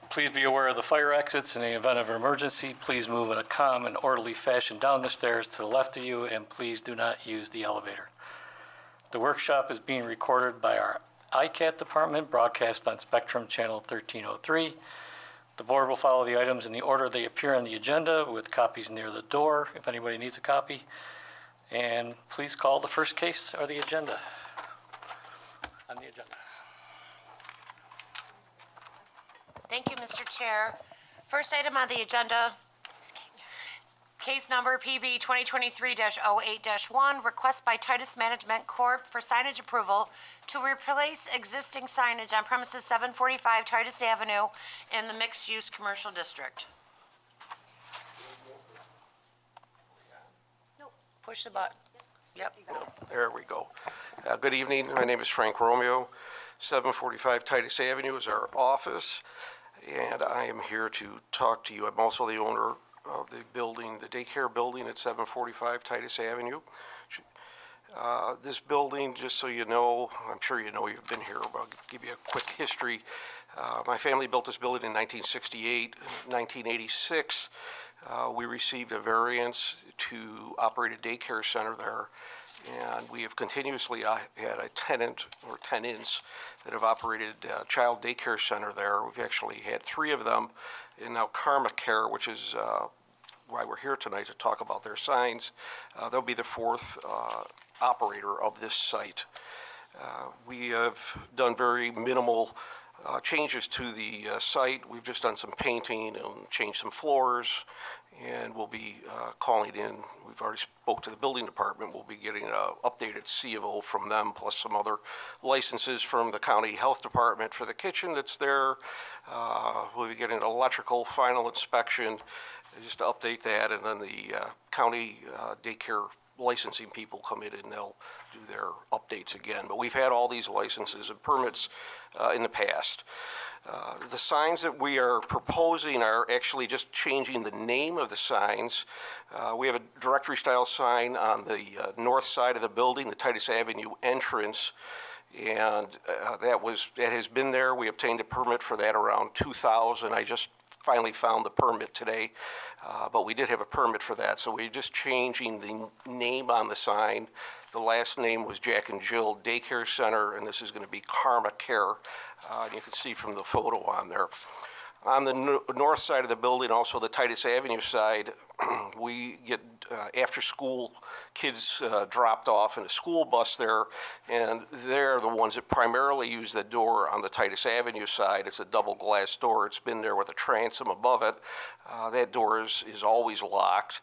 Please be aware of the fire exits. In the event of an emergency, please move in a calm and orderly fashion down the stairs to the left of you, and please do not use the elevator. The workshop is being recorded by our ICAT department, broadcast on Spectrum Channel 1303. The board will follow the items in the order they appear on the agenda, with copies near the door if anybody needs a copy. And please call the first case or the agenda. On the agenda. Thank you, Mr. Chair. First item on the agenda, case number PB 2023-08-1, request by Titus Management Corp. For signage approval to replace existing signage on premises 745 Titus Avenue in the mixed-use commercial district. Push the button. Yep. There we go. Good evening. My name is Frank Romeo. 745 Titus Avenue is our office, and I am here to talk to you. I'm also the owner of the building, the daycare building at 745 Titus Avenue. This building, just so you know, I'm sure you know, you've been here, but I'll give you a quick history. My family built this building in 1968. 1986, we received a variance to operate a daycare center there, and we have continuously had a tenant or tenants that have operated a child daycare center there. We've actually had 3 of them, and now Karma Care, which is why we're here tonight to talk about their signs. They'll be the 4th operator of this site. We have done very minimal changes to the site. We've just done some painting and changed some floors, and we'll be calling in. We've already spoke to the building department. We'll be getting an updated C of O from them, plus some other licenses from the county health department for the kitchen that's there. We'll be getting an electrical final inspection, just to update that, and then the county daycare licensing people come in and they'll do their updates again. But we've had all these licenses and permits in the past. The signs that we are proposing are actually just changing the name of the signs. We have a directory style sign on the north side of the building, the Titus Avenue entrance, and that has been there. We obtained a permit for that around 2000. I just finally found the permit today, but we did have a permit for that, so we're just changing the name on the sign. The last name was Jack and Jill Daycare Center, and this is going to be Karma Care. You can see from the photo on there. On the north side of the building, also the Titus Avenue side, we get after-school kids dropped off in a school bus there, and they're the ones that primarily use the door on the Titus Avenue side. It's a double glass door. It's been there with a transom above it. That door is always locked.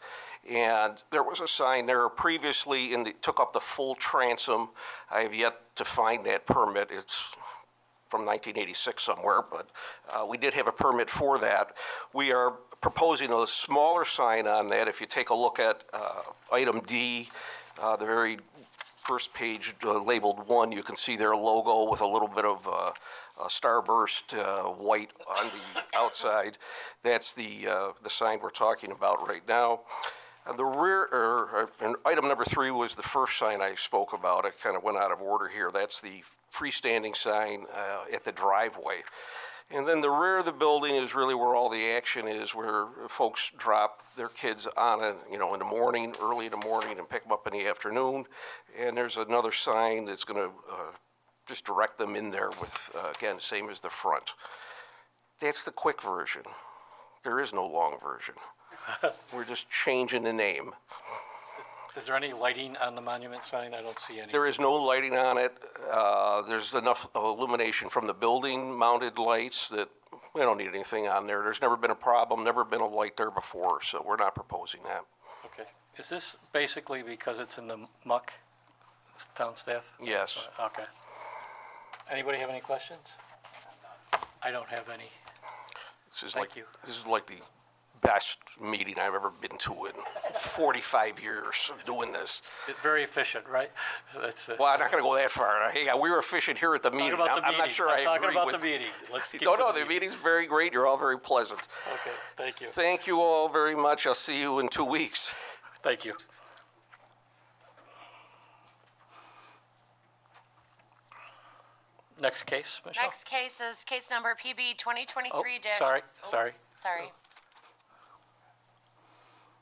And there was a sign there previously, took up the full transom. I have yet to find that permit. It's from 1986 somewhere, but we did have a permit for that. We are proposing a smaller sign on that. If you take a look at item D, the very first page labeled 1, you can see their logo with a little bit of starburst white on the outside. That's the sign we're talking about right now. The rear, item number 3 was the first sign I spoke about. I kind of went out of order here. That's the freestanding sign at the driveway. And then the rear of the building is really where all the action is, where folks drop their kids on, in the morning, early in the morning, and pick them up in the afternoon. And there's another sign that's going to just direct them in there with, again, same as the front. That's the quick version. There is no long version. We're just changing the name. Is there any lighting on the monument sign? I don't see any. There is no lighting on it. There's enough illumination from the building-mounted lights that we don't need anything on there. There's never been a problem, never been a light there before, so we're not proposing that. Okay. Is this basically because it's in the muck, town staff? Yes. Okay. Anybody have any questions? I don't have any. Thank you. This is like the best meeting I've ever been to in 45 years of doing this. It's very efficient, right? That's well, I'm not going to go that far. Hey, we were efficient here at the meeting. I'm not sure I agree with... talking about the meeting. Let's keep the meeting's very great. You're all very pleasant. Okay, thank you. Thank you all very much. I'll see you in 2 weeks. Thank you. Next case, Michelle? Next case is case number PB 2023 Oh, sorry. Sorry.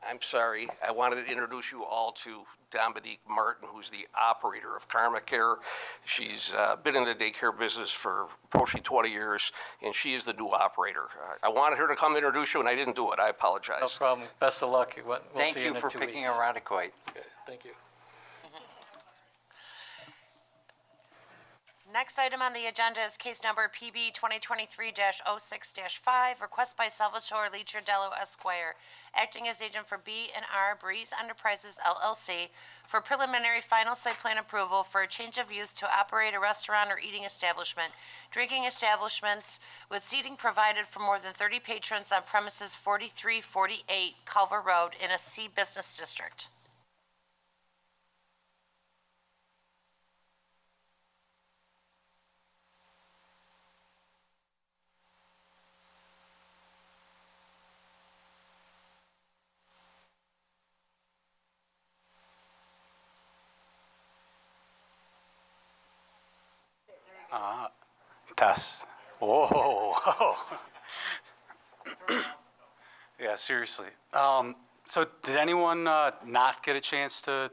I'm sorry. I wanted to introduce you all to Dominique Martin, who's the operator of Karma Care. She's been in the daycare business for approaching 20 years, and she is the new operator. I wanted her to come introduce you, and I didn't do it. I apologize. No problem. Best of luck. We'll Thank see you in for 2 picking weeks. Irondequoit. Okay, thank you. Next item on the agenda is case number PB 2023-06-5, request by Salvatore Leacher-Dello Esquire, acting as agent for B&R Breeze Enterprises LLC for preliminary final site plan approval for a change of use to operate a restaurant or eating establishment, drinking establishments with seating provided for more than 30 patrons on premises 4348 Culver Road in a C business district. Test. Whoa. Yeah, seriously. So did anyone not get a chance to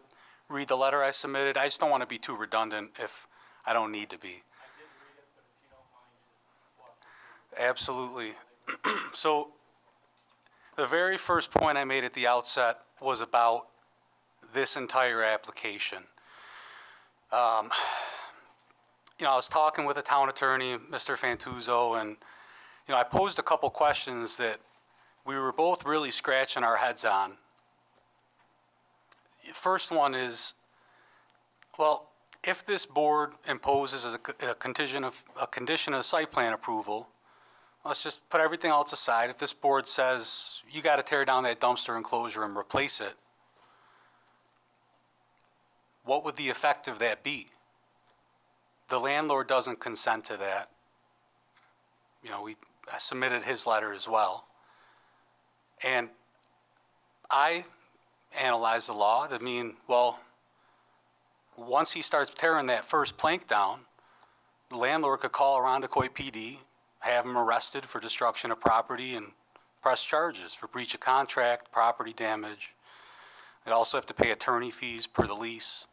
read the letter I submitted? I just don't want to be too redundant if I don't need to be. Absolutely. So the very first point I made at the outset was about this entire application. I was talking with the town attorney, Mr. Fantuzzo, and, I posed a couple questions that we were both really scratching our heads on. First one is, well, if this board imposes a condition of site plan approval, let's just put everything else aside. If this board says you got to tear down that dumpster enclosure and replace it, what would the effect of that be? The landlord doesn't consent to that. I submitted his letter as well. And I analyzed the law to mean, well, once he starts tearing that first plank down, the landlord could call Irondequoit PD, have him arrested for destruction of property, and press charges for breach of contract, property damage. They'd also have to pay attorney fees per the lease.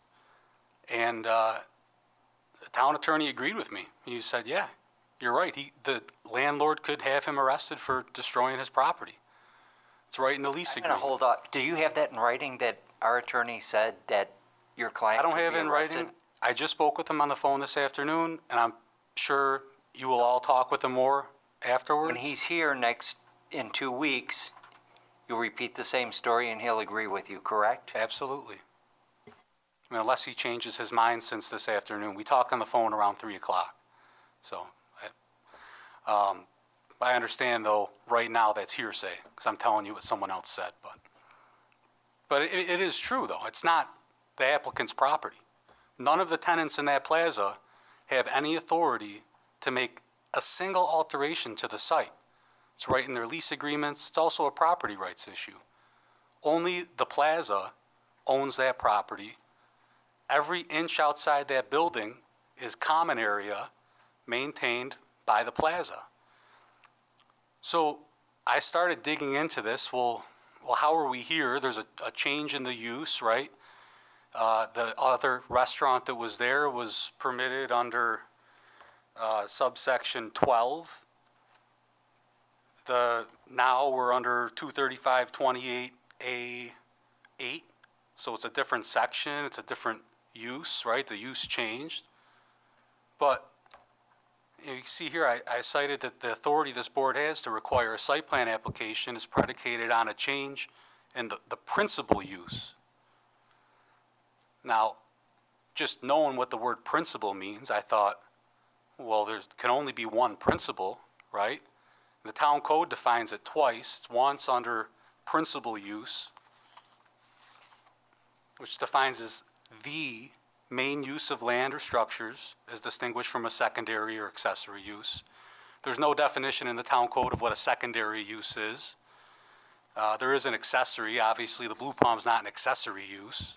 And the town attorney agreed with me. He said, yeah, you're right. The landlord could have him arrested for destroying his property. It's right in the lease I'm going to agreement. hold up. Do you have that in writing that our attorney said that your client I don't could have be it in arrested? writing. I just spoke with him on the phone this afternoon, and I'm sure you will all talk with him more afterwards. When he's here in 2 weeks, you'll repeat the same story and he'll agree with you, correct? Absolutely. Unless he changes his mind since this afternoon. We talked on the phone around 3 o'clock. So I understand, though, right now that's hearsay, because I'm telling you what someone else said. But it is true, though. It's not the applicant's property. None of the tenants in that plaza have any authority to make a single alteration to the site. It's right in their lease agreements. It's also a property rights issue. Only the plaza owns that property. Every inch outside that building is common area maintained by the plaza. So I started digging into this. Well, how are we here? There's a change in the use, right? The other restaurant that was there was permitted under subsection 12. Now we're under 23528A8, so it's a different section, it's a different use, right? The use changed. But you can see here, I cited that the authority this board has to require a site plan application is predicated on a change in the principal use. Now, just knowing what the word principal means, I thought, well, there can only be one principal, right? The town code defines it twice. It's once under principal use, which defines as the main use of land or structures as distinguished from a secondary or accessory use. There's no definition in the town code of what a secondary use is. There is an accessory. Obviously, the Blue Palm's not an accessory use.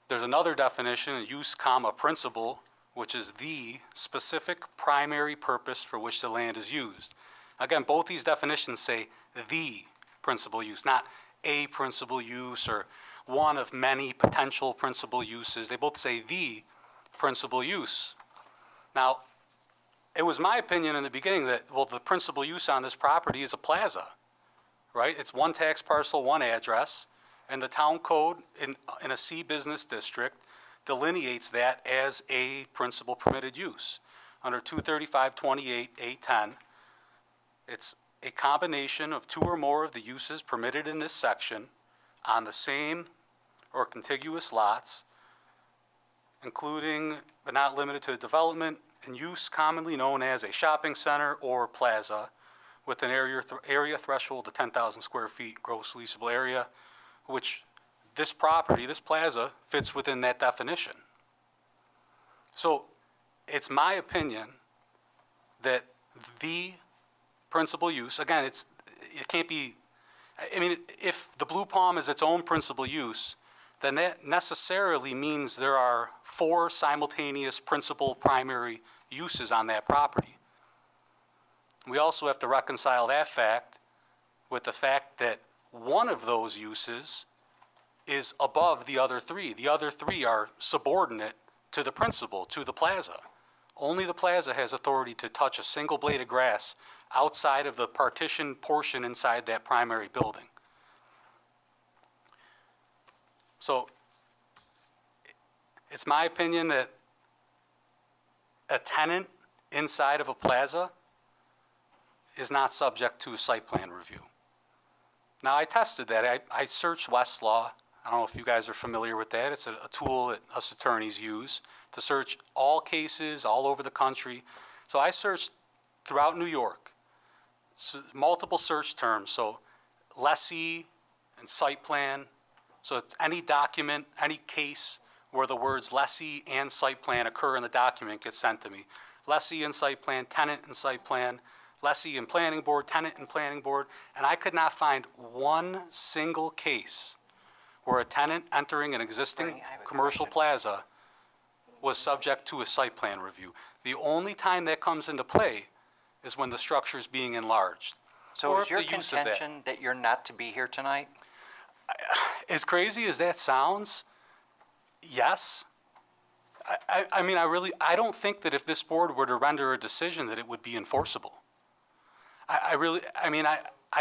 There's another definition, use comma principal, which is the specific primary purpose for which the land is used. Again, both these definitions say the principal use, not a principal use or one of many potential principal uses. They both say the principal use. Now, it was my opinion in the beginning that, well, the principal use on this property is a plaza, right? It's one tax parcel, one address, and the town code in a C business district delineates that as a principal permitted use. Under 235-28-A10, it's a combination of two or more of the uses permitted in this section on the same or contiguous lots, including but not limited to development and use commonly known as a shopping center or plaza with an area threshold of 10,000 square feet gross leasable area, which this property, this plaza, fits within that definition. So it's my opinion that the principal use, again, it can't be, I mean, if the Blue Palm is its own principal use, then that necessarily means there are 4 simultaneous principal primary uses on that property. We also have to reconcile that fact with the fact that one of those uses is above the other 3. The other 3 are subordinate to the principal, to the plaza. Only the plaza has authority to touch a single blade of grass outside of the partitioned portion inside that primary building. So it's my opinion that a tenant inside of a plaza is not subject to a site plan review. Now, I tested that. I searched Westlaw. I don't know if you guys are familiar with that. It's a tool that us attorneys use to search all cases all over the country. So I searched throughout New York, multiple search terms, so lessee and site plan. So it's any document, any case where the words lessee and site plan occur in the document gets sent to me. Lessee and site plan, tenant and site plan, lessee and planning board, tenant and planning board, and I could not find one single case where a tenant entering an existing commercial plaza was subject to a site plan review. The only time that comes into play is when the structure is being enlarged. So or is if your the use of that- contention that you're not to be here tonight? As crazy as that sounds, yes. I mean, I don't think that if this board were to render a decision that it would be enforceable. I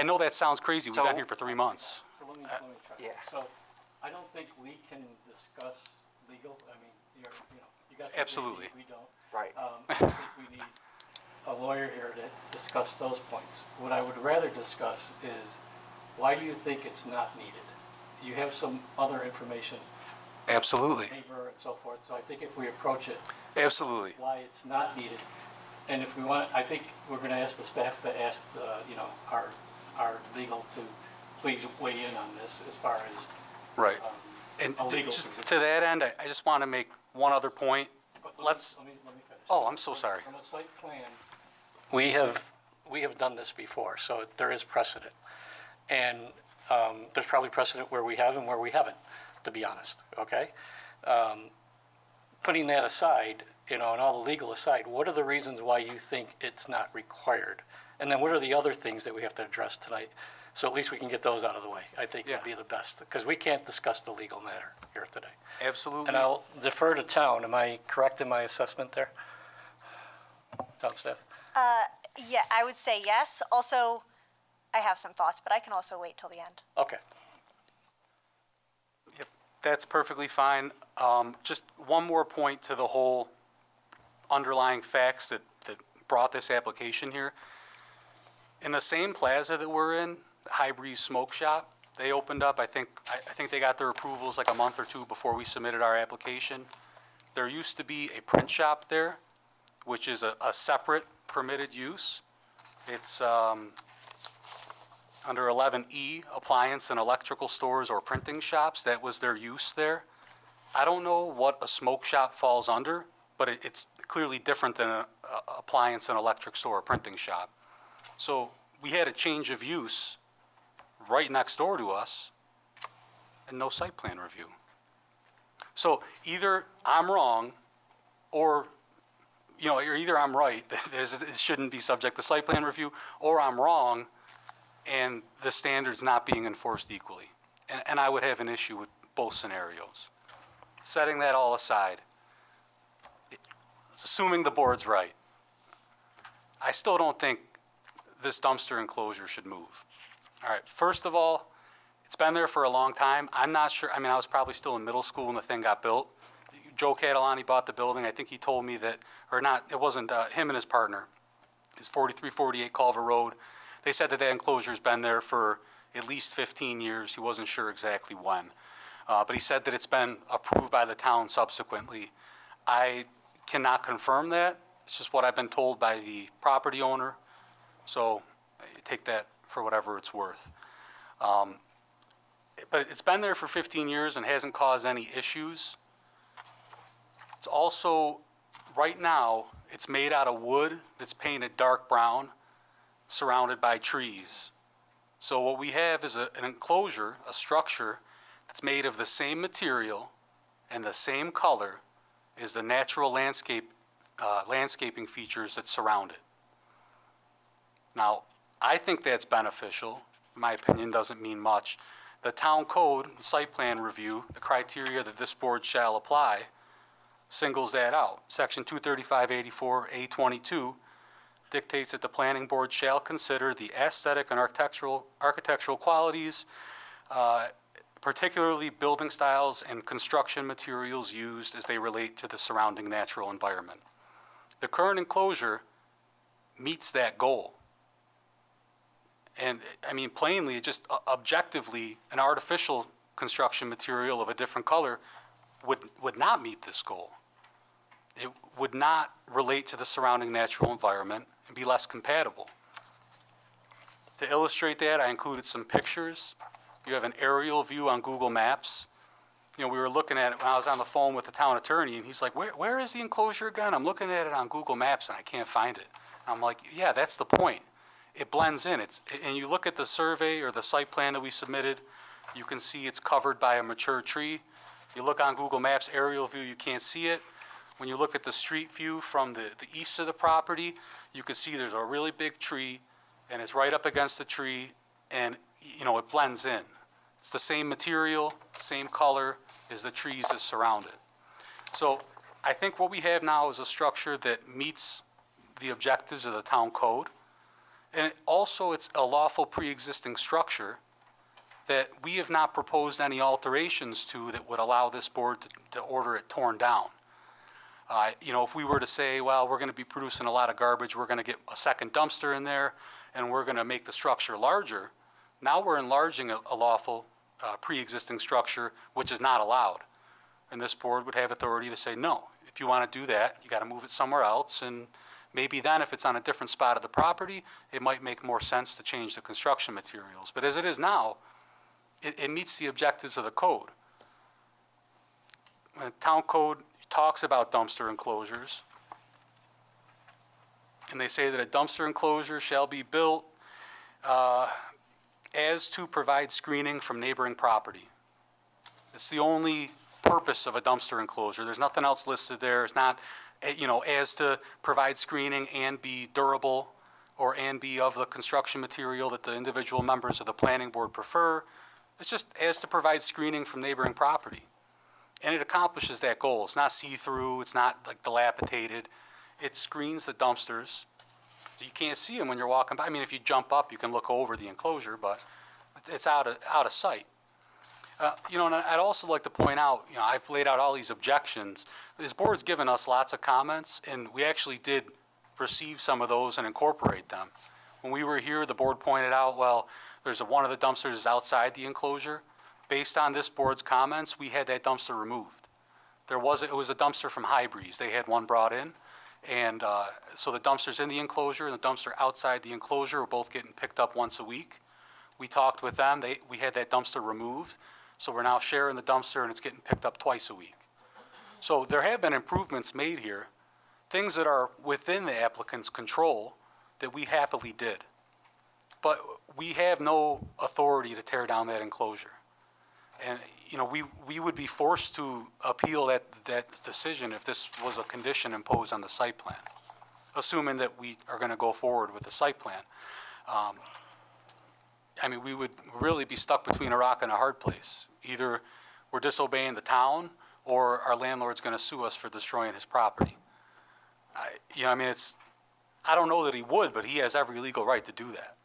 know that sounds crazy. We've So- been here for 3 months. So let me try. Yeah. So I don't think we can discuss legal, I mean, you got. Absolutely. We don't. Right. I think we need a lawyer here to discuss those points. What I would rather discuss is, why do you think it's not needed? You have some other information, Absolutely. neighbor and so forth, so I think if we approach it, Absolutely. why it's not needed, and if we want, I think we're gonna ask the staff to ask, our legal to please weigh in on this as far as, Right. And a legal just position. to that end, I just want to make one other point. But Let's, let me finish. oh, I'm so sorry. From a site plan. We have done this before, so there is precedent. And there's probably precedent where we have and where we haven't, to be honest, okay? Putting that aside, and all the legal aside, what are the reasons why you think it's not required? And then what are the other things that we have to address tonight? So at least we can get those out of the way, I think would Yeah. be the best, because we can't discuss the legal matter here today. Absolutely. And I'll defer to town. Am I correct in my assessment there? Town staff? Yeah, I would say yes. Also, I have some thoughts, but I can also wait till the end. Okay. Yep, that's perfectly fine. Just one more point to the whole underlying facts that brought this application here. In the same plaza that we're in, High Breeze Smoke Shop, they opened up, I think they got their approvals like a month or 2 before we submitted our application. There used to be a print shop there, which is a separate permitted use. It's under 11E, appliance and electrical stores or printing shops. That was their use there. I don't know what a smoke shop falls under, but it's clearly different than an appliance and electric store or printing shop. So we had a change of use right next door to us and no site plan review. So either I'm wrong or you know, or either I'm right, that it shouldn't be subject to site plan review, or I'm wrong, and the standard's not being enforced equally. And I would have an issue with both scenarios. Setting that all aside, assuming the board's right, I still don't think this dumpster enclosure should move. All right, first of all, it's been there for a long time. I'm not sure, I mean, I was probably still in middle school when the thing got built. Joe Catalani bought the building. I think he told me that, or not, it wasn't him and his partner. It's 4348 Culver Road. They said that that enclosure's been there for at least 15 years. He wasn't sure exactly when. But he said that it's been approved by the town subsequently. I cannot confirm that. It's just what I've been told by the property owner. So take that for whatever it's worth. But it's been there for 15 years and hasn't caused any issues. It's also, right now, it's made out of wood that's painted dark brown, surrounded by trees. So what we have is an enclosure, a structure, that's made of the same material and the same color as the natural landscaping features that surround it. Now, I think that's beneficial. In my opinion, doesn't mean much. The town code, site plan review, the criteria that this board shall apply, singles that out. Section 23584A22 dictates that the planning board shall consider the aesthetic and architectural qualities, particularly building styles and construction materials used as they relate to the surrounding natural environment. The current enclosure meets that goal. And, I mean, plainly, just objectively, an artificial construction material of a different color would not meet this goal. It would not relate to the surrounding natural environment and be less compatible. To illustrate that, I included some pictures. You have an aerial view on Google Maps. You know, we were looking at it when I was on the phone with the town attorney, and he's like, where is the enclosure again? I'm looking at it on Google Maps, and I can't find it. I'm like, yeah, that's the point. It blends in. And you look at the survey or the site plan that we submitted, you can see it's covered by a mature tree. You look on Google Maps aerial view, you can't see it. When you look at the street view from the east of the property, you can see there's a really big tree, and it's right up against the tree, and, you know, it blends in. It's the same material, same color as the trees that surround it. So I think what we have now is a structure that meets the objectives of the town code. And also, it's a lawful pre-existing structure that we have not proposed any alterations to that would allow this board to order it torn down. You know, if we were to say, well, we're going to be producing a lot of garbage, we're going to get a second dumpster in there, and we're going to make the structure larger, now we're enlarging a lawful pre-existing structure, which is not allowed. And this board would have authority to say, no, if you want to do that, you got to move it somewhere else, and maybe then if it's on a different spot of the property, it might make more sense to change the construction materials. But as it is now, it meets the objectives of the code. When the town code talks about dumpster enclosures, and they say that a dumpster enclosure shall be built as to provide screening from neighboring property. It's the only purpose of a dumpster enclosure. There's nothing else listed there. It's not, you know, as to provide screening and be durable or and be of the construction material that the individual members of the planning board prefer. It's just as to provide screening from neighboring property. And it accomplishes that goal. It's not see-through, it's not like dilapidated. It screens the dumpsters. So you can't see them when you're walking by. I mean, if you jump up, you can look over the enclosure, but it's out of sight. You know, and I'd also like to point out, you know, I've laid out all these objections. This board's given us lots of comments, and we actually did receive some of those and incorporate them. When we were here, the board pointed out, well, one of the dumpsters is outside the enclosure. Based on this board's comments, we had that dumpster removed. It was a dumpster from High Breeze. They had one brought in, and so the dumpster's in the enclosure and the dumpster outside the enclosure are both getting picked up once a week. We talked with them. We had that dumpster removed. So we're now sharing the dumpster, and it's getting picked up twice a week. So there have been improvements made here, things that are within the applicant's control that we happily did. But we have no authority to tear down that enclosure. And, you know, we would be forced to appeal that decision if this was a condition imposed on the site plan, assuming that we are going to go forward with the site plan. I mean, we would really be stuck between a rock and a hard place. Either we're disobeying the town, or our landlord's going to sue us for destroying his property. You know, I mean, I don't know that he would, but he has every legal right to do that,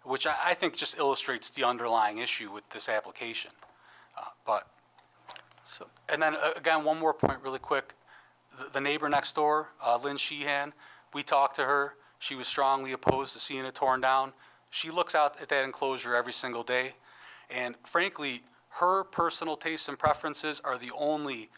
which I think just illustrates the underlying issue with this application. And then, again, one more point really quick. The neighbor next door, Lynn Sheehan, we talked to her. She was strongly opposed to seeing it torn down. She looks out at that enclosure every single day. And frankly, her personal tastes and preferences are the only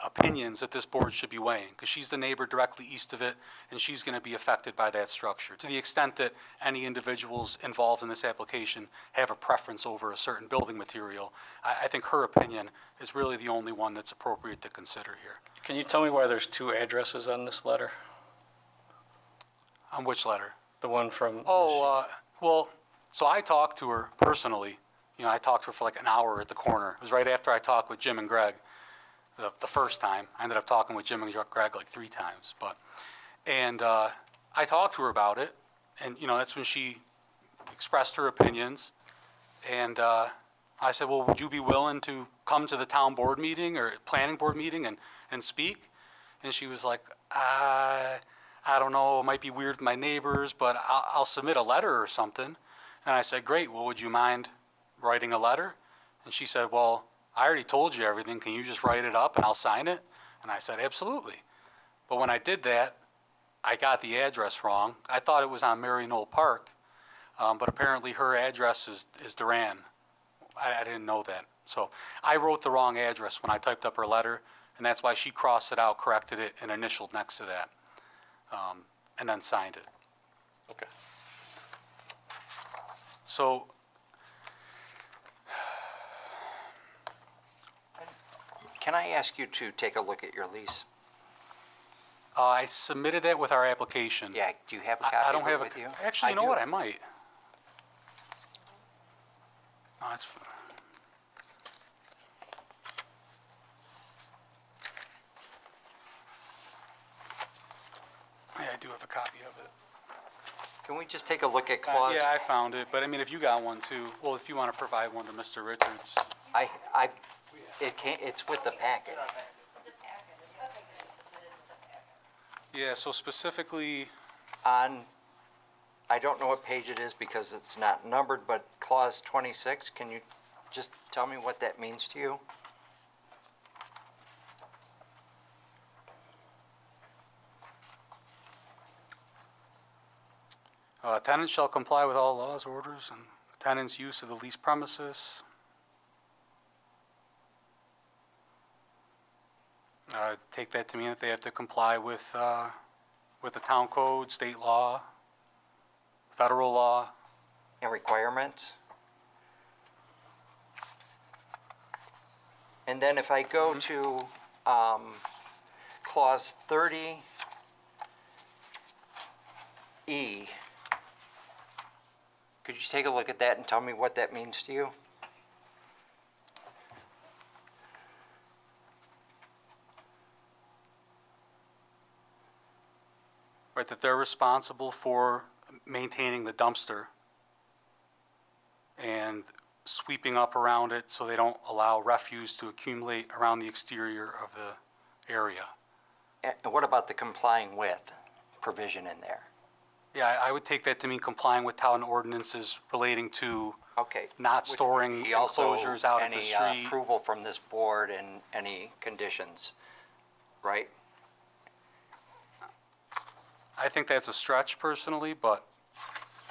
opinions that this board should be weighing, because she's the neighbor directly east of it, and she's going to be affected by that structure. To the extent that any individuals involved in this application have a preference over a certain building material, I think her opinion is really the only one that's appropriate to consider here. Can you tell me why there's two addresses on this letter? On which letter? The one from... Well, so I talked to her personally. You know, I talked to her for like an hour at the corner. It was right after I talked with Jim and Greg the first time. I ended up talking with Jim and Greg like 3 times. And I talked to her about it, and, you know, that's when she expressed her opinions. And I said, well, would you be willing to come to the town board meeting or planning board meeting and speak? And she was like, I don't know, it might be weird with my neighbors, but I'll submit a letter or something. And I said, great, well, would you mind writing a letter? And she said, well, I already told you everything. Can you just write it up and I'll sign it? And I said, absolutely. But when I did that, I got the address wrong. I thought it was on Mary Knoll Park, but apparently her address is Duran. I didn't know that. So I wrote the wrong address when I typed up her letter, and that's why she crossed it out, corrected it, and initialed next to that, and then signed it. Okay. So Can I ask you to take a look at your lease? I submitted that with our application. Yeah, do you have a I copy don't of it have with you? Actually, you know do. what? I might. No, it's. Yeah, I do have a copy of it. Can we just take a look at clause? Yeah, I found it, but I mean, if you got one too, well, if you want to provide one to Mr. Richards. It's with the packet. Yeah, so specifically, On, I don't know what page it is because it's not numbered, but clause 26, can you just tell me what that means to you? tenants shall comply with all laws, orders, and tenants' use of the leased premises. Take that to mean that they have to comply with the town code, state law, federal law. And requirements? And then if I go to clause 30E, could you take a look at that and tell me what that means to you? Right, that they're responsible for maintaining the dumpster and sweeping up around it so they don't allow refuse to accumulate around the exterior of the area. And what about the complying with provision in there? Yeah, I would take that to mean complying with town ordinances relating to Okay. not Which would storing be also enclosures out at the any, street. approval from this board and any conditions, right? I think that's a stretch personally, but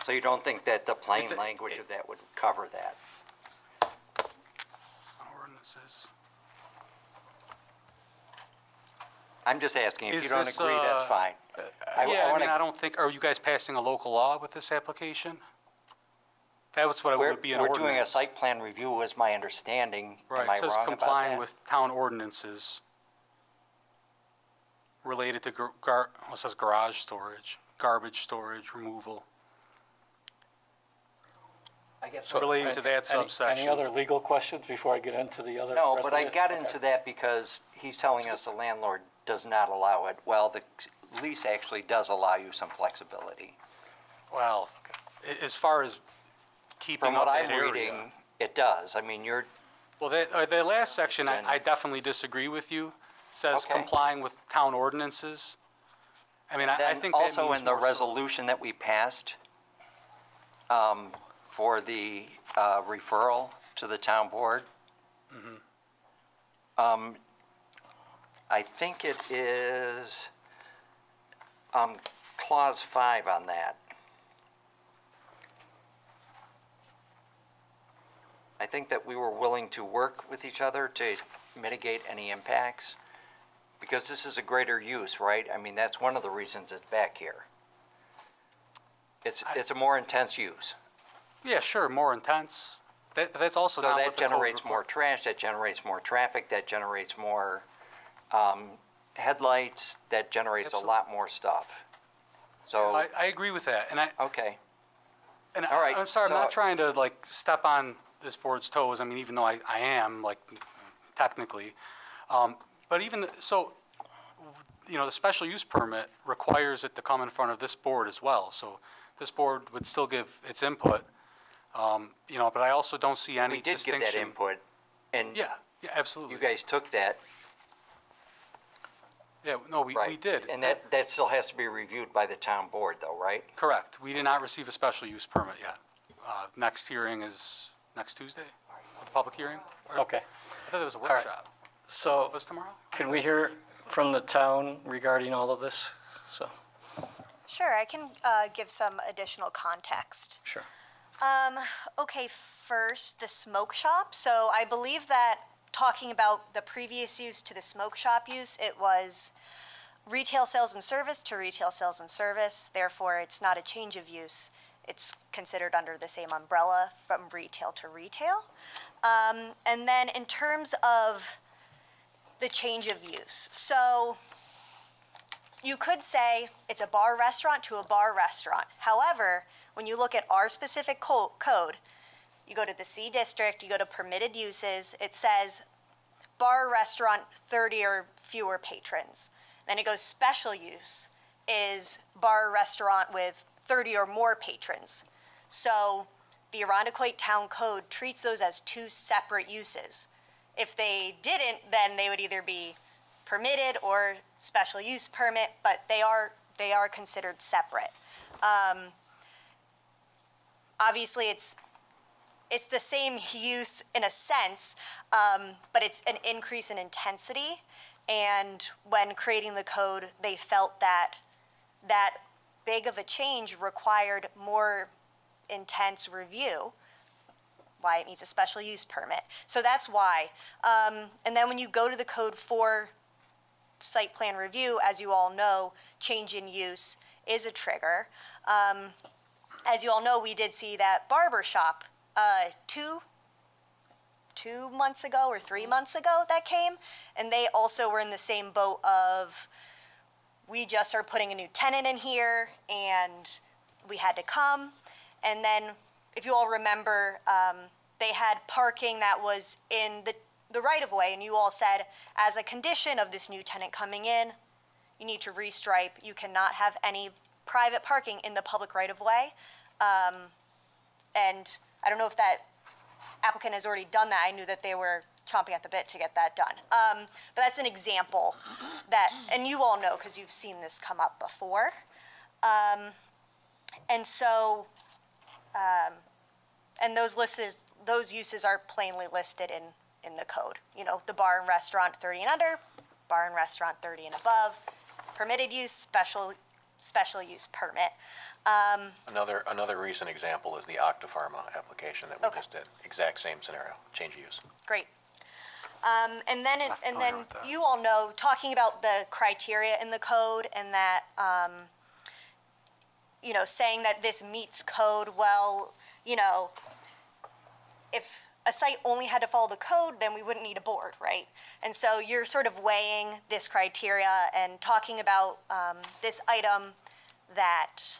So you don't think that the plain It- language of that would cover that? ordinances. I'm just asking, if Is you don't this, agree, that's fine. Yeah, I wanna- mean, I don't think, are you guys passing a local law with this application? That was what it would be an We're ordinance. doing a site plan review, is my understanding. Right, Am I it says wrong about complying that? with town ordinances related to it says garage storage, garbage storage, removal. I guess. relating to that Any subsection. other legal questions before I get into the other? No, rest but of I it? got Okay. into that because he's telling us the landlord does not allow it. Well, the lease actually does allow you some flexibility. Well, as far as keeping From up what that I'm area. reading, it does. I mean, you're, Well, the last section, Then- I definitely disagree with you. Says Okay. complying with town ordinances. I mean, I then think that also means in the more so- resolution that we passed for the referral to the town board, I think it is clause 5 on that. I think that we were willing to work with each other to mitigate any impacts, because this is a greater use, right? I mean, that's one of the reasons it's back here. It's a more intense use. Yeah, sure, more intense. That's also So not that what the code generates more requires. trash, that generates more traffic, that generates more headlights, that generates a lot more stuff. So, I agree with that, and okay, And All right, I'm sorry, I'm so- not trying to like step on this board's toes. I mean, even though I am like technically, but even so, you know, the special use permit requires it to come in front of this board as well. So this board would still give its input, you know, but I also don't see any we did distinction. get that input, and Yeah, yeah, absolutely. you guys took that, Yeah, no, we right? did. And that still has to be reviewed by the town board, though, right? Correct. We did not receive a special use permit yet. Next hearing is next Tuesday, the public hearing? Or- Okay, I thought it was a right. workshop. so Was tomorrow? can we hear from the town regarding all of this? So, Sure, I can give some additional context. sure. Okay, first, the smoke shop. So I believe that talking about the previous use to the smoke shop use, it was retail sales and service to retail sales and service. Therefore, it's not a change of use. It's considered under the same umbrella from retail to retail. And then in terms of the change of use, so you could say it's a bar restaurant to a bar restaurant. However, when you look at our specific code, you go to the C district, you go to permitted uses, it says bar restaurant 30 or fewer patrons. Then it goes special use is bar restaurant with 30 or more patrons. So the Irondequoit Town Code treats those as two separate uses. If they didn't, then they would either be permitted or special use permit, but they are considered separate. Obviously, it's the same use in a sense, but it's an increase in intensity. And when creating the code, they felt that that big of a change required more intense review, why it needs a special use permit. So that's why. And then when you go to the code for site plan review, as you all know, change in use is a trigger. As you all know, we did see that barber shop 2 months ago or 3 months ago that came, and they also were in the same boat of, we just are putting a new tenant in here, and we had to come. And then, if you all remember, they had parking that was in the right-of-way, and you all said, as a condition of this new tenant coming in, you need to restripe. You cannot have any private parking in the public right-of-way. And I don't know if that applicant has already done that. I knew that they were chomping at the bit to get that done. But that's an example that, and you all know because you've seen this come up before. And so, and those uses are plainly listed in the code. You know, the bar and restaurant 30 and under, bar and restaurant 30 and above, permitted use, special use permit. Another recent example is the Octapharma application that we Okay. just did. Exact same scenario, change of use. Great. And then familiar with that. you all know, talking about the criteria in the code and that, you know, saying that this meets code, well, you know, if a site only had to follow the code, then we wouldn't need a board, right? And so you're sort of weighing this criteria and talking about this item that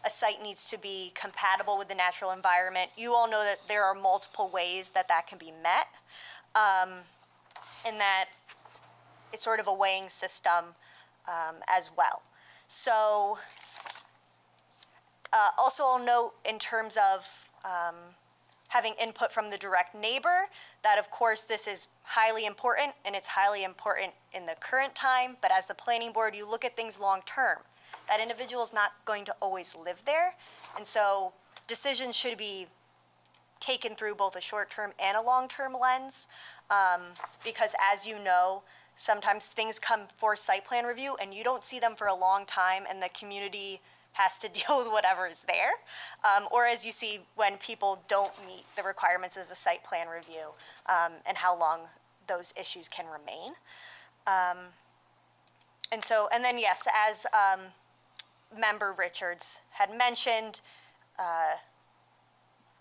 a site needs to be compatible with the natural environment. You all know that there are multiple ways that that can be met, and that it's sort of a weighing system as well. So also I'll note in terms of having input from the direct neighbor, that of course this is highly important, and it's highly important in the current time, but as the planning board, you look at things long-term. That individual is not going to always live there, and so decisions should be taken through both a short-term and a long-term lens, because as you know, sometimes things come for site plan review and you don't see them for a long time, and the community has to deal with whatever is there. Or as you see when people don't meet the requirements of the site plan review, and how long those issues can remain. And then yes, as Member Richards had mentioned,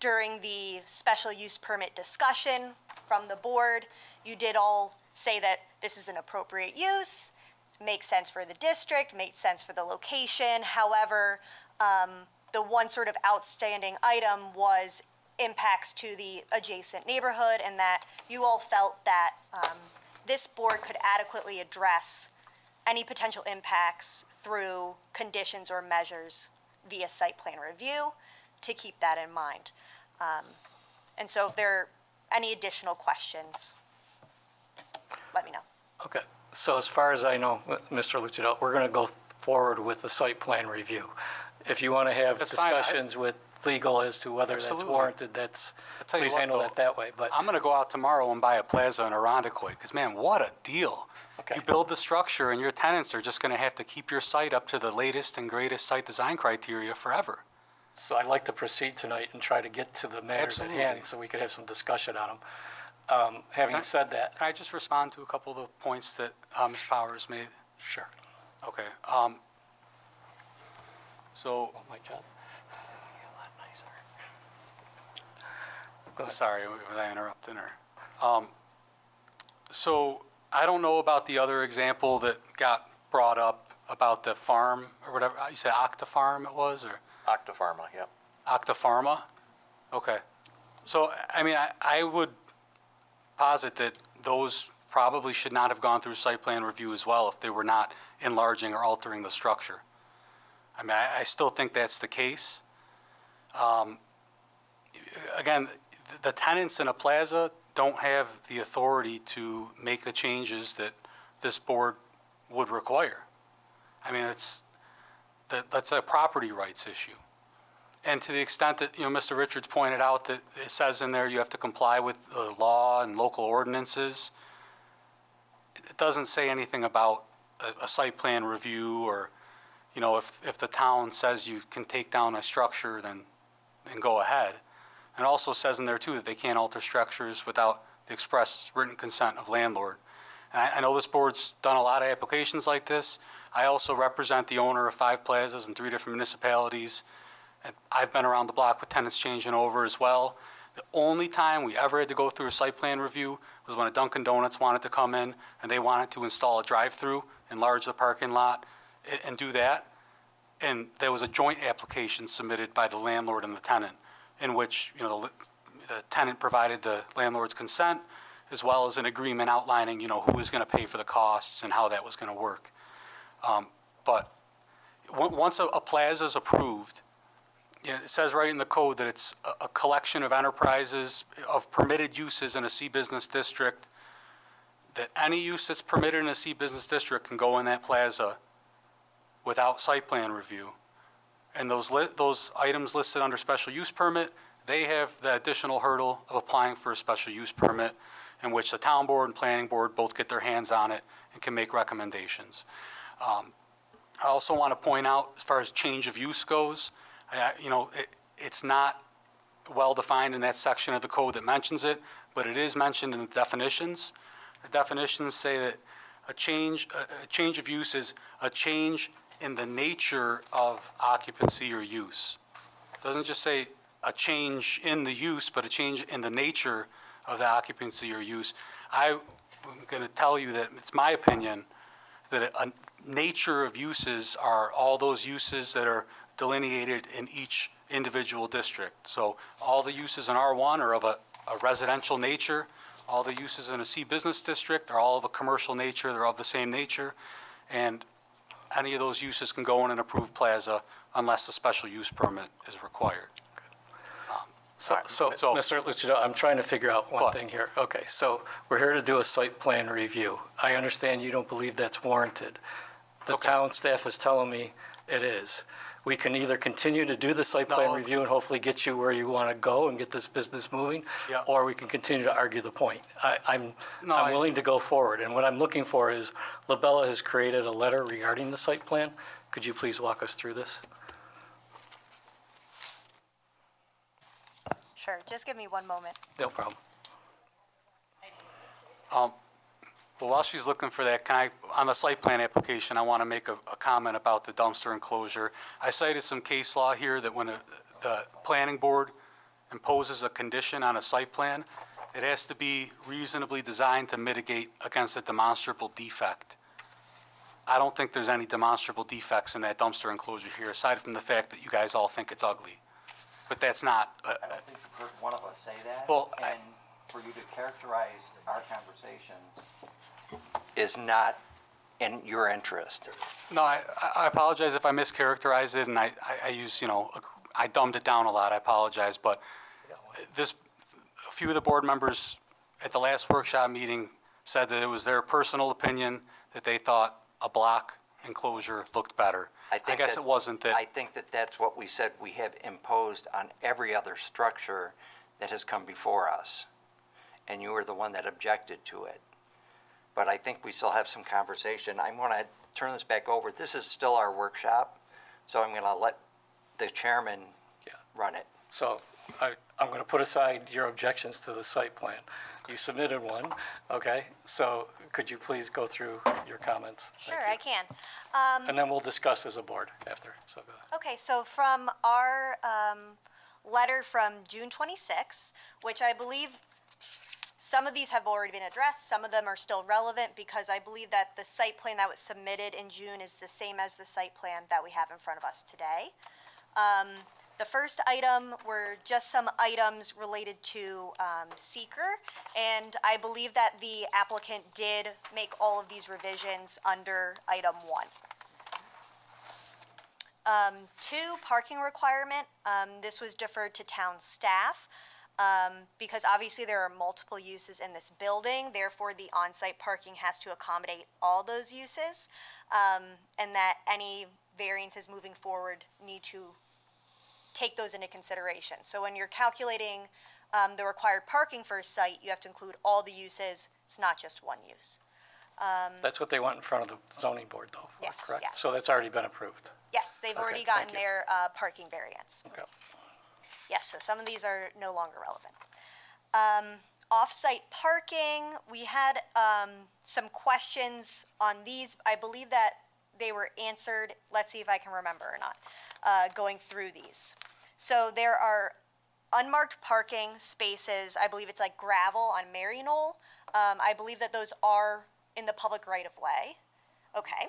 during the special use permit discussion from the board, you did all say that this is an appropriate use, makes sense for the district, makes sense for the location. However, the one sort of outstanding item was impacts to the adjacent neighborhood, and that you all felt that this board could adequately address any potential impacts through conditions or measures via site plan review, to keep that in mind. And so if there are any additional questions, let me know. Okay, so as far as I know, Mr. Lucidel, we're going to go forward with the site plan review. If you want to have That's fine. discussions with legal as to whether that's Absolutely. warranted, that's, tell you please what, handle though, that that way. But I'm gonna go out tomorrow and buy a plaza in Irondequoit, because man, what a deal. Okay. You build the structure and your tenants are just gonna have to keep your site up to the latest and greatest site design criteria forever. so I'd like to proceed tonight and try to get to the matters at Absolutely. hand so we could have some discussion on them. Having Can I- said that, Can I just respond to a couple of the points that Ms. Powers made? sure. Okay, so, Oh, my job. A lot nicer. sorry, was I interrupting her? So, I don't know about the other example that got brought up about the farm, or whatever, you said Octa Farm it was, or Octapharma, yep. Octa Pharma? Okay. So, I mean, I would posit that those probably should not have gone through site plan review as well if they were not enlarging or altering the structure. I mean, I still think that's the case. Again, the tenants in a plaza don't have the authority to make the changes that this board would require. I mean, that's a property rights issue. And to the extent that, Mr. Richards pointed out that it says in there you have to comply with the law and local ordinances, it doesn't say anything about a site plan review, or, if the town says you can take down a structure, then go ahead. And it also says in there too that they can't alter structures without the express written consent of landlord. And I know this board's done a lot of applications like this. I also represent the owner of 5 plazas in 3 different municipalities. And I've been around the block with tenants changing over as well. The only time we ever had to go through a site plan review was when a Dunkin' Donuts wanted to come in and they wanted to install a drive-through, enlarge the parking lot, and do that. And there was a joint application submitted by the landlord and the tenant, in which, the tenant provided the landlord's consent, as well as an agreement outlining, who was going to pay for the costs and how that was going to work. But once a plaza is approved, it says right in the code that it's a collection of enterprises of permitted uses in a C business district, that any use that's permitted in a C business district can go in that plaza without site plan review. And those items listed under special use permit, they have the additional hurdle of applying for a special use permit, in which the town board and planning board both get their hands on it and can make recommendations. I also want to point out, as far as change of use goes, it's not well-defined in that section of the code that mentions it, but it is mentioned in the definitions. The definitions say that a change of use is a change in the nature of occupancy or use. It doesn't just say a change in the use, but a change in the nature of the occupancy or use. I'm going to tell you that it's my opinion that a nature of uses are all those uses that are delineated in each individual district. So all the uses in R1 are of a residential nature. All the uses in a C business district are all of a commercial nature. They're of the same nature. And any of those uses can go in an approved plaza unless a special use permit is required. So, So- Mr. Lucido, I'm trying to figure out one What? thing here. Okay, so we're here to do a site plan review. I understand you don't believe that's warranted. The Okay. town staff is telling me it is. We can either continue to do the site No, plan it's- review and hopefully get you where you want to go and get this business moving, Yeah. or we can continue to argue the point. I'm No, I- willing to go forward, and what I'm looking for is, Labella has created a letter regarding the site plan. Could you please walk us through this? Sure, just give me one moment. No problem. Well, while she's looking for that, can I, on the site plan application, I want to make a comment about the dumpster enclosure. I cited some case law here that when the planning board imposes a condition on a site plan, it has to be reasonably designed to mitigate against a demonstrable defect. I don't think there's any demonstrable defects in that dumpster enclosure here, aside from the fact that you guys all think it's ugly. But that's not, I don't think you've heard one of us say that. Well, And for you to characterize our conversations is not in your interest. no, I apologize if I mischaracterized it, and I use, I dumbed it down a lot, I apologize, but a few of the board members at the last workshop meeting said that it was their personal opinion that they thought a block enclosure looked better. I guess it wasn't I that, think that that's what we said we have imposed on every other structure that has come before us. And you were the one that objected to it. But I think we still have some conversation. I want to turn this back over. This is still our workshop, so I'm going to let the chairman Yeah. run it. So I'm going to put aside your objections to the site plan. You submitted one, okay? So could you please go through your comments? Thank Sure, you. I can. And then we'll discuss as a board after, so go ahead. Okay, so from our letter from June 26, which I believe some of these have already been addressed, some of them are still relevant because I believe that the site plan that was submitted in June is the same as the site plan that we have in front of us today. The first item were just some items related to seeker, and I believe that the applicant did make all of these revisions under item 1. 2, parking requirement. This was deferred to town staff because obviously there are multiple uses in this building. Therefore, the on-site parking has to accommodate all those uses, and that any variances moving forward need to take those into consideration. So when you're calculating the required parking for a site, you have to include all the uses. It's not just one use. That's what they want in front of the zoning board, though, Yes, correct? yeah. So that's already been approved. Yes, they've already Okay, gotten thank you. their parking variance. Okay. Yes, so some of these are no longer relevant. Off-site parking, we had some questions on these. I believe that they were answered. Let's see if I can remember or not, going through these. So there are unmarked parking spaces. I believe it's like gravel on Mary Knoll. I believe that those are in the public right-of-way. Okay.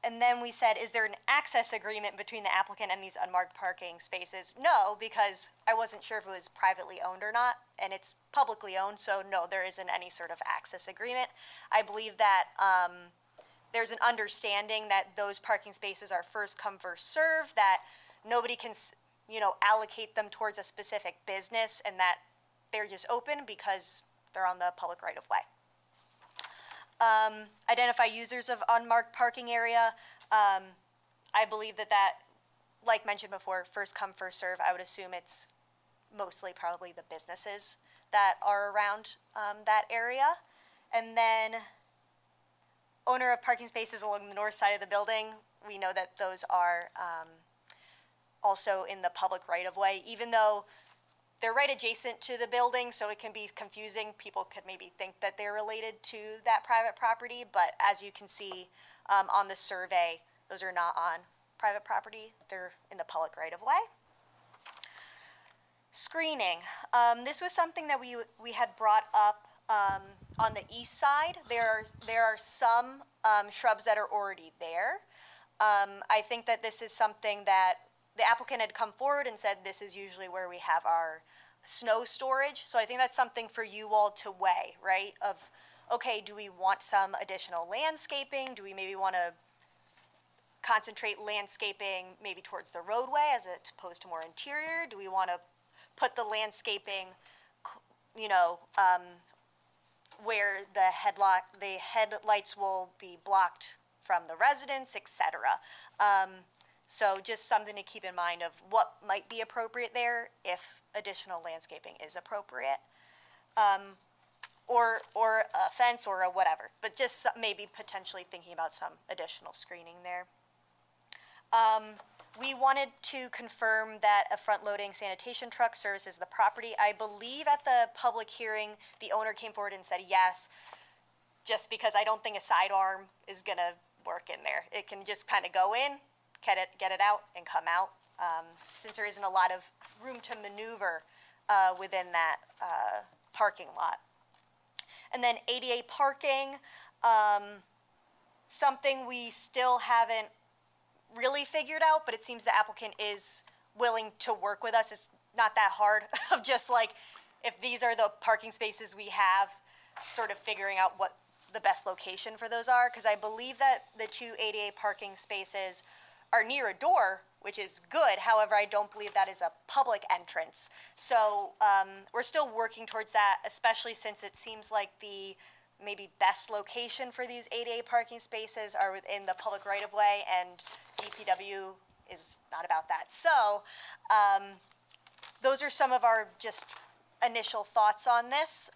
And then we said, is there an access agreement between the applicant and these unmarked parking spaces? No, because I wasn't sure if it was privately owned or not, and it's publicly owned, so no, there isn't any sort of access agreement. I believe that there's an understanding that those parking spaces are first come, first served, that nobody can, allocate them towards a specific business, and that they're just open because they're on the public right-of-way. Identify users of unmarked parking area. I believe that, like mentioned before, first come, first serve. I would assume it's mostly probably the businesses that are around that area. And then owner of parking spaces along the north side of the building. We know that those are also in the public right-of-way, even though they're right adjacent to the building, so it can be confusing. People could maybe think that they're related to that private property, but as you can see on the survey, those are not on private property. They're in the public right-of-way. Screening. This was something that we had brought up on the east side. There are some shrubs that are already there. I think that this is something that the applicant had come forward and said this is usually where we have our snow storage. So I think that's something for you all to weigh, right? Of, okay, do we want some additional landscaping? Do we maybe want to concentrate landscaping maybe towards the roadway as opposed to more interior? Do we want to put the landscaping, where the headlights will be blocked from the residents, et cetera? So just something to keep in mind of what might be appropriate there if additional landscaping is appropriate. Or a fence or a whatever, but just maybe potentially thinking about some additional screening there. We wanted to confirm that a front-loading sanitation truck services the property. I believe at the public hearing, the owner came forward and said yes, just because I don't think a sidearm is gonna work in there. It can just kind of go in, get it out, and come out, since there isn't a lot of room to maneuver within that parking lot. And then ADA parking, something we still haven't really figured out, but it seems the applicant is willing to work with us. It's not that hard of just like, if these are the parking spaces we have, sort of figuring out what the best location for those are. Because I believe that the two ADA parking spaces are near a door, which is good. However, I don't believe that is a public entrance. So we're still working towards that, especially since it seems like the maybe best location for these ADA parking spaces are within the public right-of-way, and DPW is not about that. So those are some of our just initial thoughts on this.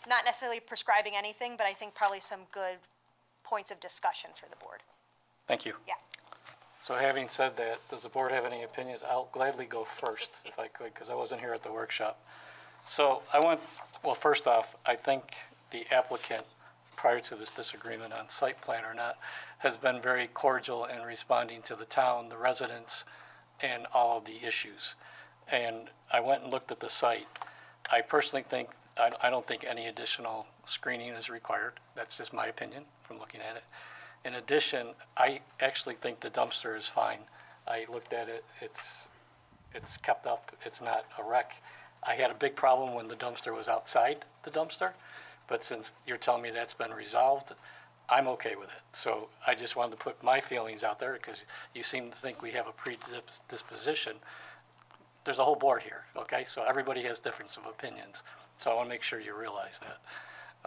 Not necessarily prescribing anything, but I think probably some good points of discussion for the board. Thank you. Yeah. So having said that, does the board have any opinions? I'll gladly go first if I could, because I wasn't here at the workshop. So first off, I think the applicant, prior to this disagreement on site plan or not, has been very cordial in responding to the town, the residents, and all of the issues. And I went and looked at the site. I personally think, I don't think any additional screening is required. That's just my opinion from looking at it. In addition, I actually think the dumpster is fine. I looked at it, it's kept up, it's not a wreck. I had a big problem when the dumpster was outside the dumpster, but since you're telling me that's been resolved, I'm okay with it. So I just wanted to put my feelings out there, because you seem to think we have a predisposition. There's a whole board here, okay? So everybody has difference of opinions. So I want to make sure you realize that.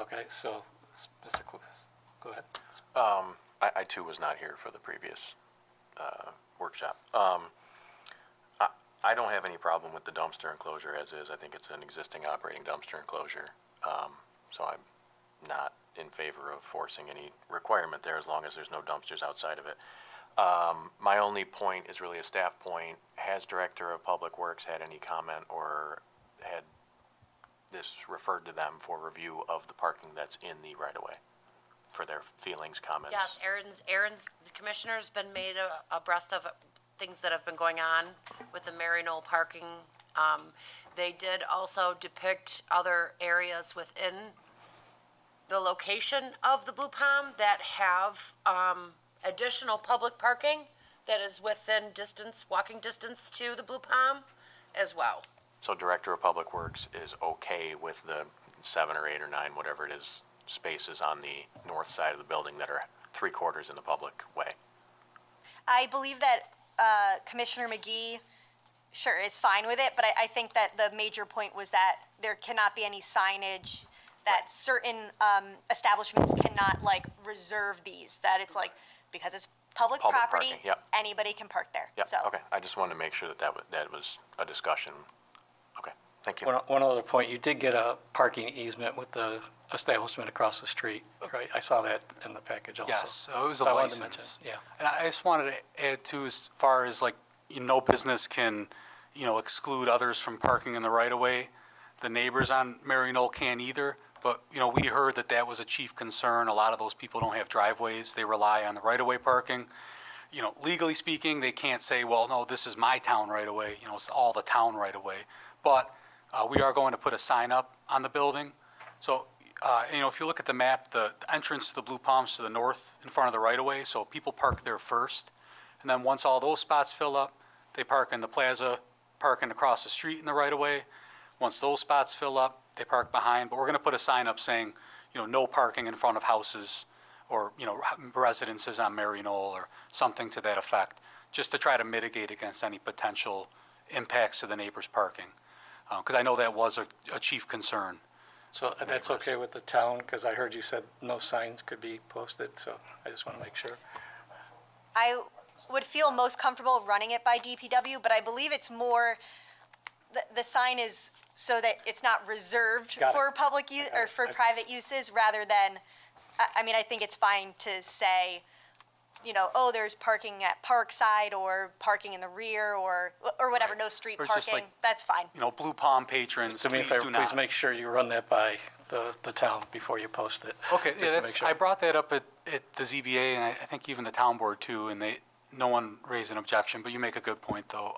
Okay, so, Mr. Cluas, go ahead. I too was not here for the previous workshop. I don't have any problem with the dumpster enclosure as is. I think it's an existing operating dumpster enclosure. So I'm not in favor of forcing any requirement there as long as there's no dumpsters outside of it. My only point is really a staff point. Has Director of Public Works had any comment or had this referred to them for review of the parking that's in the right-of-way for their feelings, comments? Yes, the commissioner's been made abreast of things that have been going on with the Mary Knoll parking. They did also depict other areas within the location of the Blue Palm that have additional public parking that is within walking distance to the Blue Palm as well. So Director of Public Works is okay with the 7 or 8 or 9, whatever it is, spaces on the north side of the building that are 3/4 in the public way? I believe that Commissioner McGee, sure, is fine with it, but I think that the major point was that there cannot be any signage, that certain establishments cannot reserve these, that it's because it's public property, parking, yep. anybody can park there. Yeah, So, okay. I just wanted to make sure that was a discussion. Okay, thank you. One other point, you did get a parking easement with the establishment across the street, right? I saw that in the package also. Yes, so it was a So I wanted to mention, license. yeah. And I just wanted to add too, as far as no business can, exclude others from parking in the right-of-way. The neighbors on Mary Knoll can't either, but, we heard that was a chief concern. A lot of those people don't have driveways. They rely on the right-of-way parking. Legally speaking, they can't say, well, no, this is my town right-of-way, it's all the town right-of-way. But we are going to put a sign up on the building. So if you look at the map, the entrance to the Blue Palms to the north in front of the right-of-way, so people park there first. And then once all those spots fill up, they park in the plaza, parking across the street in the right-of-way. Once those spots fill up, they park behind. But we're going to put a sign up saying, no parking in front of houses or, residences on Mary Knoll or something to that effect, just to try to mitigate against any potential impacts to the neighbors' parking. Because I know that was a chief concern. So that's okay with the town, because I heard you said no signs could be posted, so I just want to make sure. I would feel most comfortable running it by DPW, but I believe it's more, the sign is so that it's not reserved Got it. for public use or for private uses rather than, I think it's fine to say, there's parking at Parkside or parking in the rear or whatever, no street Or just parking, like- that's fine. Blue Palm patrons, Do me a please favor, do please not. make sure you run that by the town before you post it. Okay, Just to make sure. I brought that up at the ZBA, and I think even the town board too, and no one raised an objection, but you make a good point, though.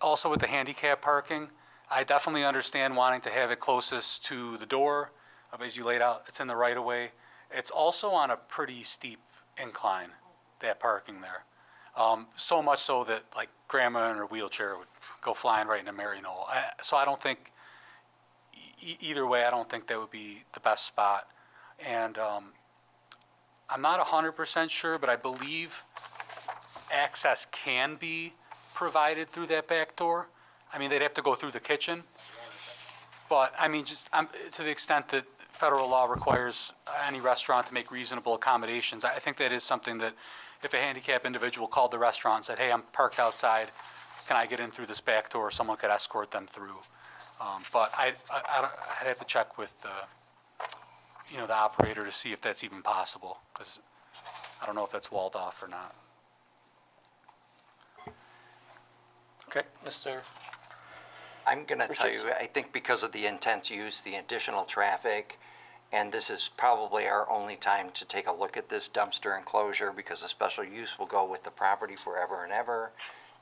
Also with the handicap parking, I definitely understand wanting to have it closest to the door. As you laid out, it's in the right-of-way. It's also on a pretty steep incline, that parking there. So much so that, like, grandma in her wheelchair would go flying right into Mary Knoll. So I don't think, either way, I don't think that would be the best spot. And I'm not 100% sure, but I believe access can be provided through that back door. They'd have to go through the kitchen. But, just to the extent that federal law requires any restaurant to make reasonable accommodations, I think that is something that if a handicapped individual called the restaurant and said, hey, I'm parked outside, can I get in through this back door? Someone could escort them through. But I'd have to check with the operator to see if that's even possible, because I don't know if that's walled off or not. Okay, Mr. I'm going to tell you, Richards? I think because of the intense use, the additional traffic, and this is probably our only time to take a look at this dumpster enclosure because the special use will go with the property forever and ever,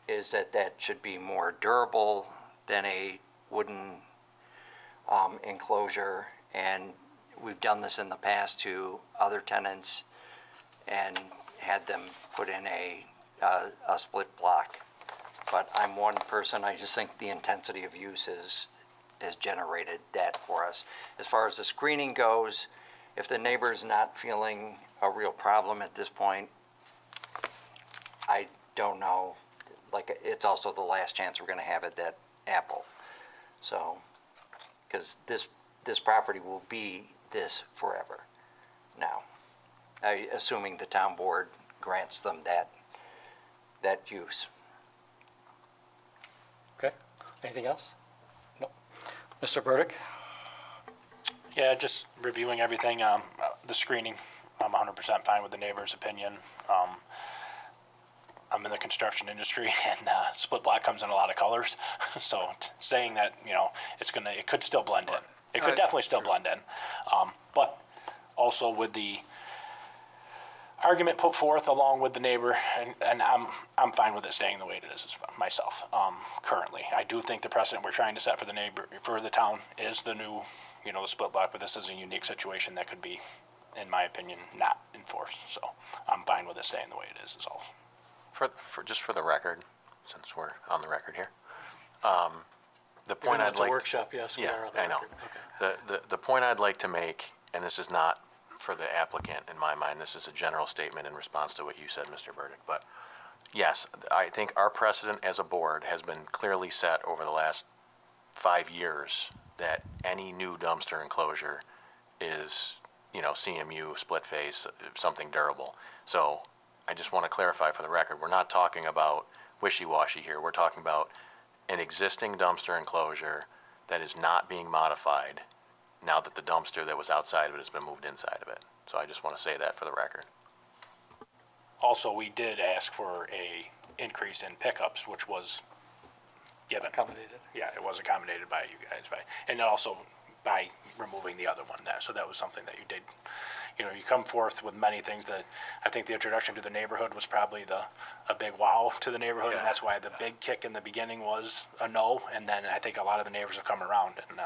is that should be more durable than a wooden enclosure. And we've done this in the past to other tenants and had them put in a split block. But I'm one person, I just think the intensity of use has generated that for us. As far as the screening goes, if the neighbor's not feeling a real problem at this point, I don't know. Like, it's also the last chance we're gonna have at that Apple. So, because this property will be this forever now. Assuming the town board grants them that use. Okay, anything else? No. Mr. Burdick? Yeah, just reviewing everything, the screening, I'm 100% fine with the neighbor's opinion. I'm in the construction industry and split block comes in a lot of colors. So saying that, it could still blend in. It could definitely still blend in. But also with the argument put forth along with the neighbor, and I'm fine with it staying the way it is myself, currently. I do think the precedent we're trying to set for the town is the new, the split block, but this is a unique situation that could be, in my opinion, not enforced. So I'm fine with it staying the way it is all. Just for the record, since we're on the record here, the point I'd It's a like. workshop, yes, we Yeah, are on the I know. record. The point I'd like to make, and this is not for the applicant in my mind, this is a general statement in response to what you said, Mr. Burdick, but yes, I think our precedent as a board has been clearly set over the last 5 years that any new dumpster enclosure is, CMU, split face, something durable. So I just want to clarify for the record, we're not talking about wishy-washy here. We're talking about an existing dumpster enclosure that is not being modified now that the dumpster that was outside of it has been moved inside of it. So I just want to say that for the record. Also, we did ask for a increase in pickups, which was given. Accommodated. Yeah, it was accommodated by you guys, and also by removing the other one. So that was something that you did, you know, you come forth with many things that I think the introduction to the neighborhood was probably a big wow to the neighborhood, and that's why the big kick in the beginning was a no, and then I think a lot of the neighbors have come around, and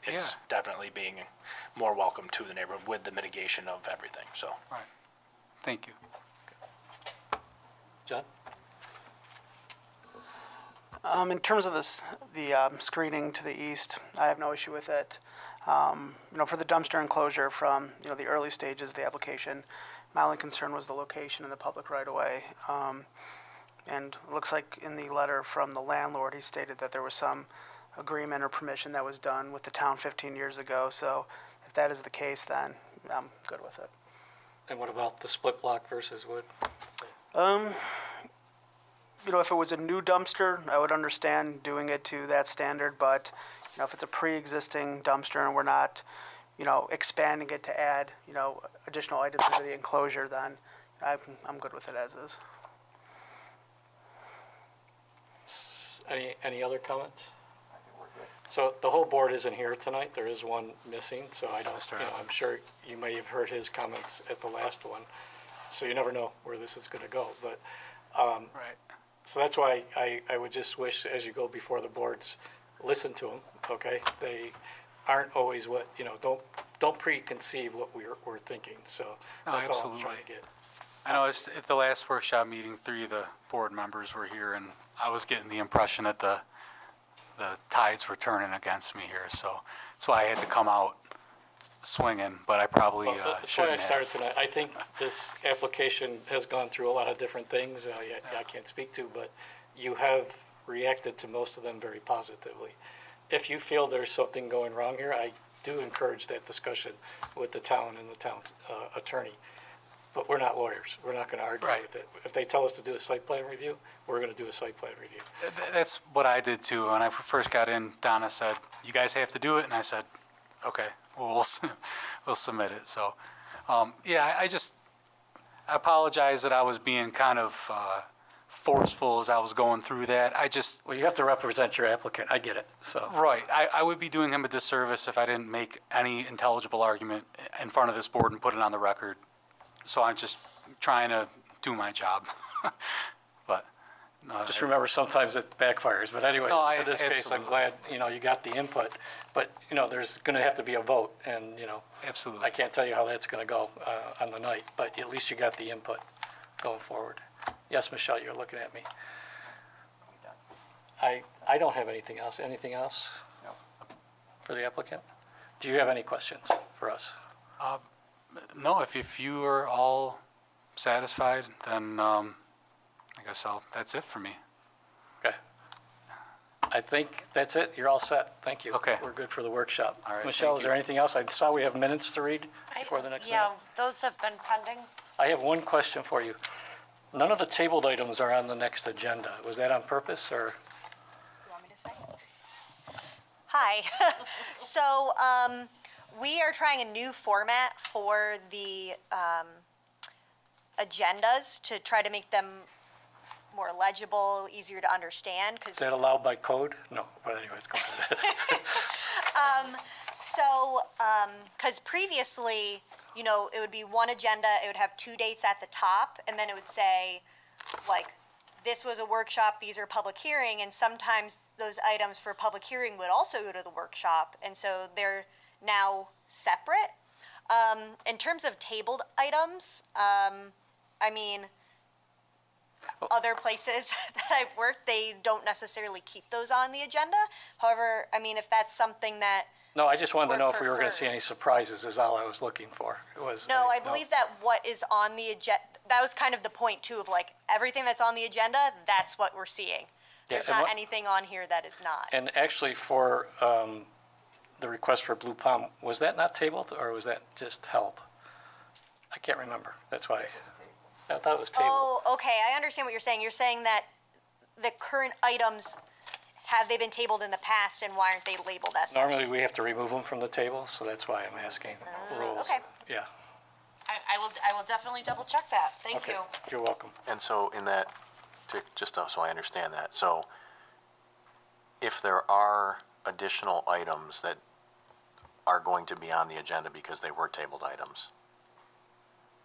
it's definitely being more welcome to the neighborhood with the mitigation of everything, so. Right. Thank you. John? In terms of the screening to the east, I have no issue with it. For the dumpster enclosure from, the early stages of the application, my only concern was the location in the public right-of-way. And it looks like in the letter from the landlord, he stated that there was some agreement or permission that was done with the town 15 years ago. So if that is the case, then I'm good with it. And what about the split block versus wood? If it was a new dumpster, I would understand doing it to that standard, but, if it's a pre-existing dumpster and we're not, expanding it to add, additional items into the enclosure, then I'm good with it as is. Any other comments? So the whole board isn't here tonight. There is one missing, so I don't, I'm sure you may have heard his comments at the last one. So you never know where this is gonna go, but, Right. so that's why I would just wish, as you go before the boards, listen to them, okay? They aren't always what, don't preconceive what we're thinking, so No, that's all I'm trying absolutely. to get. I noticed at the last workshop meeting, 3 of the board members were here, and I was getting the impression that the tides were turning against me here, so that's why I had to come out swinging, but I probably Well, that's why I shouldn't started have. tonight. I think this application has gone through a lot of different things I can't speak to, but you have reacted to most of them very positively. If you feel there's something going wrong here, I do encourage that discussion with the town and the town's attorney. But we're not lawyers. We're not going to argue Right. with it. If they tell us to do a site plan review, we're going to do a site plan review. That's what I did too. When I first got in, Donna said, "You guys have to do it," and I said, "Okay, well, we'll submit it." So, I apologize that I was being kind of forceful as I was going through that. Well, you have to represent your applicant. I get it, so. Right. I would be doing him a disservice if I didn't make any intelligible argument in front of this board and put it on the record. So I'm just trying to do my job. But Just remember, sometimes it backfires, but anyways, No, in this case, I'm glad, you got the input. But, there's gonna have to be a vote, and, absolutely. I can't tell you how that's gonna go, on the night, but at least you got the input going forward. Yes, Michelle, you're looking at me. I don't have anything else. Anything else? No. For the applicant? Do you have any questions for us? No, if you are all satisfied, then I guess that's it for me. Okay. I think that's it. You're all set. Thank you. Okay. We're good for the workshop. All right, Michelle, thank is there anything else? I saw we have minutes to read before the next meeting. Yeah, those have been pending. I have one question for you. None of the tabled items are on the next agenda. Was that on purpose, or? You want me to say? Hi. So, we are trying a new format for the agendas to try to make them more legible, easier to understand. Is that allowed by code? No, but anyways, go ahead. So, because previously, it would be one agenda, it would have 2 dates at the top, and then it would say, like, this was a workshop, these are public hearing, and sometimes those items for public hearing would also go to the workshop, and so they're now separate. In terms of tabled items, other places that I've worked, they don't necessarily keep those on the agenda. However, if that's something that, No, I just wanted to know if Board we were going to see any prefers. surprises, is all I was looking for. It was. no, I believe that what is on the agenda, that was kind of the point too, of like, everything that's on the agenda, that's what we're seeing. Yeah, There's and not what- anything on here that is not. And actually, for the request for Blue Palm, was that not tabled, or was that just held? I can't remember. That's why. I thought it was tabled. Oh, okay, I understand what you're saying. You're saying that the current items, have they been tabled in the past, and why aren't they labeled as such? Normally, we have to remove them from the table, so that's why I'm asking rules. okay. Yeah, I will definitely double check that. Thank okay. you. You're welcome. And so in that, so I understand that, so if there are additional items that are going to be on the agenda because they were tabled items,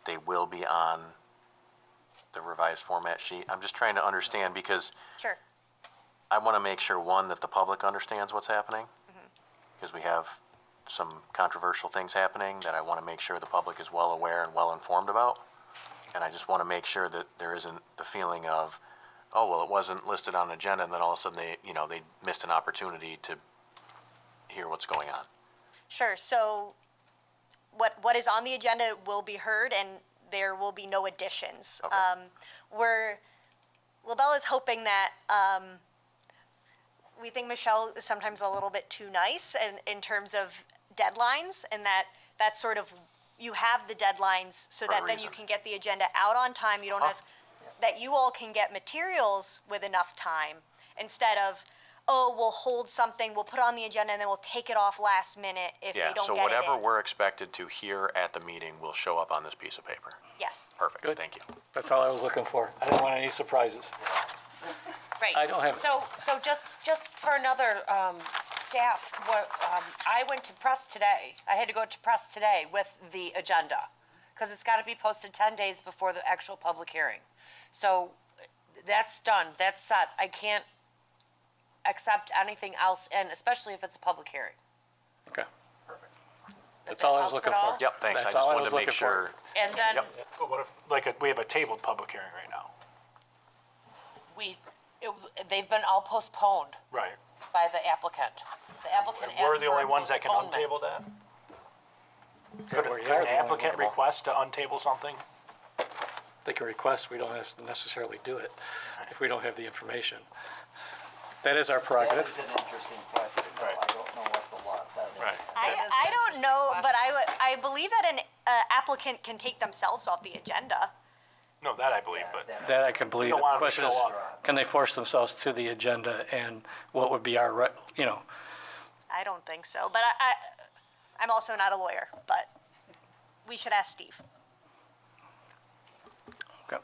they will be on the revised format sheet? I'm just trying to understand because Sure. I want to make sure, one, that the public understands what's happening, because we have some controversial things happening that I want to make sure the public is well aware and well informed about. And I just want to make sure that there isn't the feeling of, oh, well, it wasn't listed on the agenda, and then all of a sudden they missed an opportunity to hear what's going on. Sure. So what is on the agenda will be heard, and there will be no additions. Okay. LaBelle is hoping that we think Michelle is sometimes a little bit too nice in terms of deadlines, and that's sort of, you have the deadlines so For a that then you reason. can get the agenda out on time. You don't have, that you all can get materials with enough time instead of, oh, we'll hold something, we'll put it on the agenda, and then we'll take it off last minute if Yeah, we don't so get it whatever in. we're expected to hear at the meeting will show up on this piece of paper. Yes. Perfect, Good. thank you. That's all I was looking for. I didn't want any surprises. Great. I don't have- So just for another, staff, I went to press today. I had to go to press today with the agenda, because it's got to be posted 10 days before the actual public hearing. So that's done, that's set. I can't accept anything else, and especially if it's a public hearing. Okay. If That's that all I was helps looking at for. all. Yep, thanks, I That's just all I wanted was to make looking for. sure. And then Yep. But what if, we have a tabled public hearing right now? they've been all postponed Right. by the applicant. The applicant We're asked the for only a ones that can postponement. untable that? Could Could an applicant request to untable something? They can request, we don't have to necessarily do it if we don't have the information. That is our That prerogative. is an interesting question. though. Right. I don't know what the law says. Right. That is an I don't interesting know, but question. I believe that an applicant can take themselves off the agenda. No, that I believe, but That I can believe. don't The want them to question is, show up. can they force themselves to the agenda, and what would be our, I don't think so, but I'm also not a lawyer, but we should ask Steve. okay.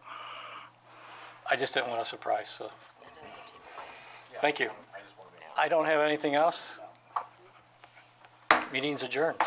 I just didn't want a surprise, so. Thank you. I don't have anything else. Meeting's adjourned.